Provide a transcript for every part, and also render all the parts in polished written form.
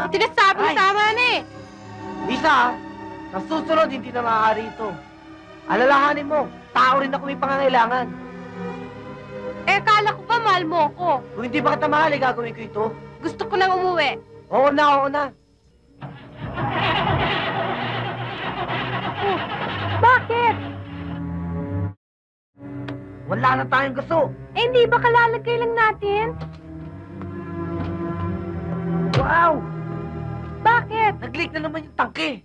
Sinasabi mo tama na eh. Lisa, sa susunod hindi na maaari ito. Alalahanin mo, tao rin ako may pangangailangan. Eh, kala ko ba mahal mo ako? Kung hindi ba kita mahal, gagawin ko ito. Gusto ko nang umuwi. Oo na, oo na. Bakit? Wala na tayong gusto. Eh, hindi ba kalalagay lang natin? Wow! Bakit? Nag-leak na naman yung tangke.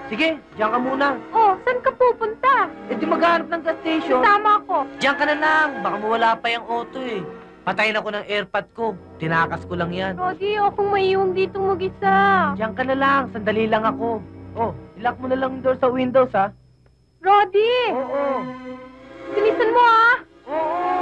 Sige, diyan ka muna. Oh, saan ka pupunta? Eh di maghanap ng gas station. Sama ako. Diyan ka na lang. Baka mawala pa yung auto eh. Patayin ako ng airpod ko. Tinakas ko lang yan. Rodi, akong maiiwang dito mag-isa. Diyan ka na lang. Sandali lang ako. Oh, ilock mo na lang yung door sa windows, ha? Rodi! Oo. Bilisan mo, ah! Oo.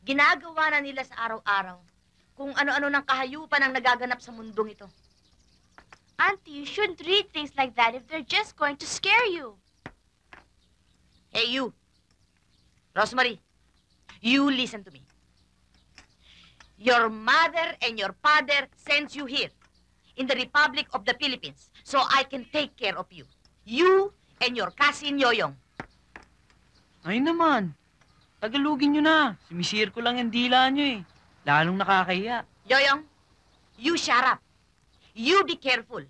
Ginagawa na nila sa araw-araw kung ano-ano ng kahayupan ang nagaganap sa mundong ito. Auntie, you shouldn't read things like that if they're just going to scare you. Hey, you! Rosemary, you listen to me. Your mother and your father sends you here in the Republic of the Philippines so I can take care of you. You and your cousin Yoyong. Ay naman. Tagalugin nyo na. Sumisir ko lang yung dila nyo eh. Lalong nakakahiya. Yoyong, you shut up. You be careful.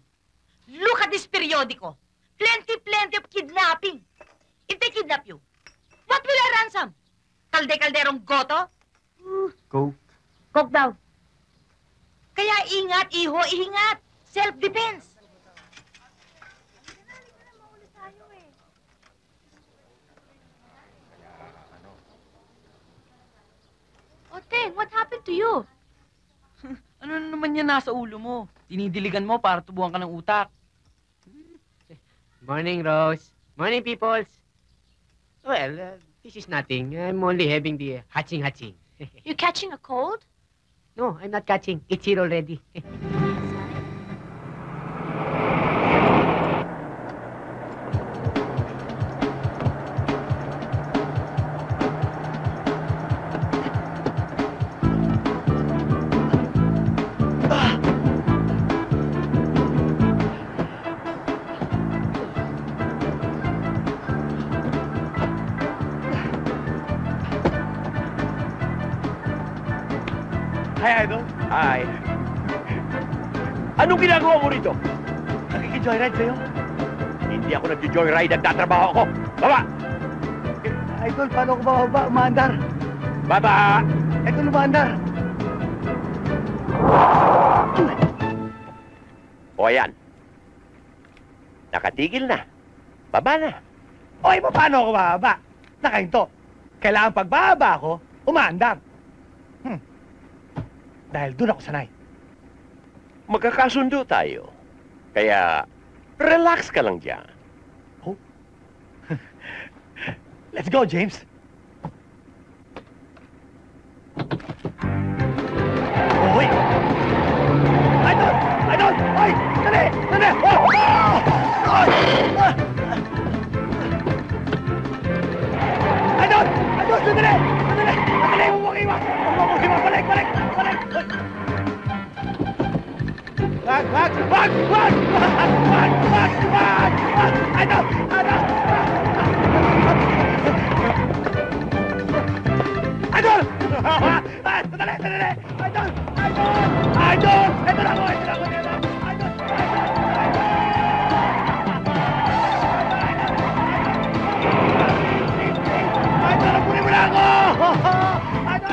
Look at this periodico. Plenty of kidnapping. If they kidnap you, what will I ransom? Kalderong goto? Coke. Coke daw. Kaya ingat, iho, ingat. Self-defense. Oteng, what happened to you? Ano na naman yan nasa ulo mo? Dinidiligan mo para tubuhan ka ng utak. Morning, Rose. Morning, peoples. Well, this is nothing. I'm only having the hatching. You catching a cold? No, I'm not catching. It's here already. Hi, Idol. Hi. Anong ginagawa mo rito? Nakiki-joyride sa'yo. Hindi ako nag-joyride, nagtatrabaho ako. Baba! Idol, paano ko bababa? Umaandar. Baba! Ito lumaandar. O ayan. Nakatigil na. Baba na. Oy, paano ako bababa? Nakahinto. Kailangan pagbaba ako, umaandar. Dahil doon ako sanay. Magkakasundo tayo. Kaya, relax ka lang dyan. Oh? Let's go, James. Oy! Idol! Idol! Oy! Dali! Dali! Oh! Oh! Idol! Idol! Sandali! Sandali! Sandali! Huwag iwan! Huwag iwan! Balik! Balik! Balik! Wag! Wag! Wag! Wag! Wag! Wag! Wag! Wag! Idol! Idol! Idol! Sandali! Sandali! Idol! Idol! Idol! Ito na ako! Ito na ako! Idol! Idol! Kunin mo na ako! Idol!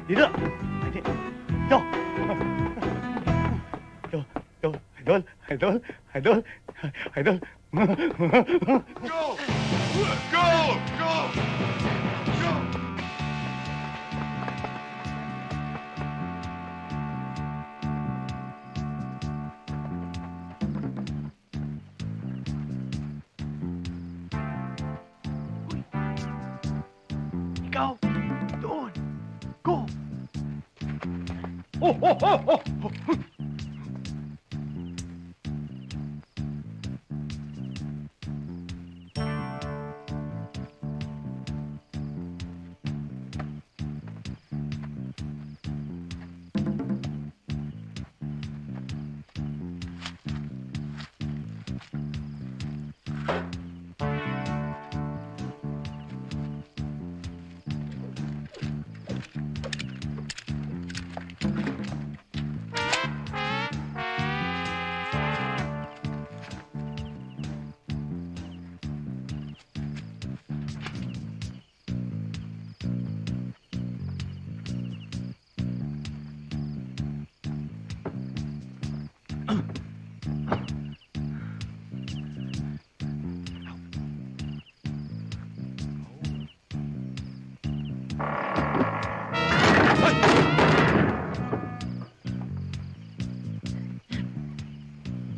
Dito! Dito! Dito! Dito! Idol, idol, idol, idol. Go! Go! Go! Go! Ikaw, doon. Go! Oh, oh, oh, oh!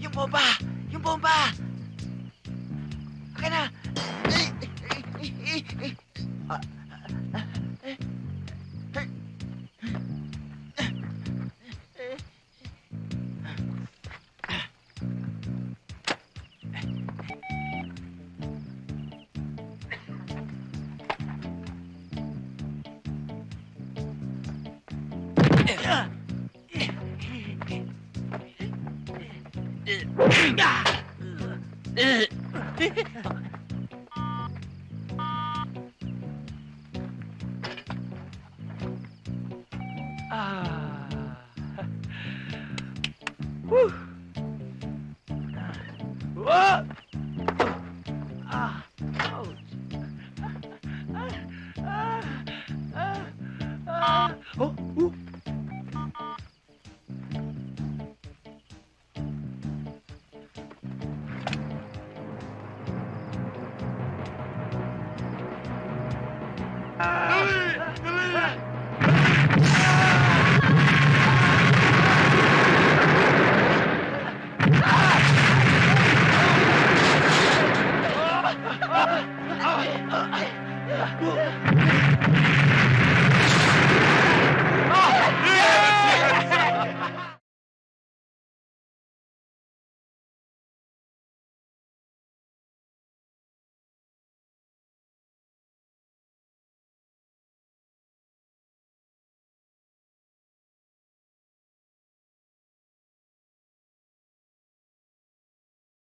Yung bomba! Yung bomba! Akin na! Whew.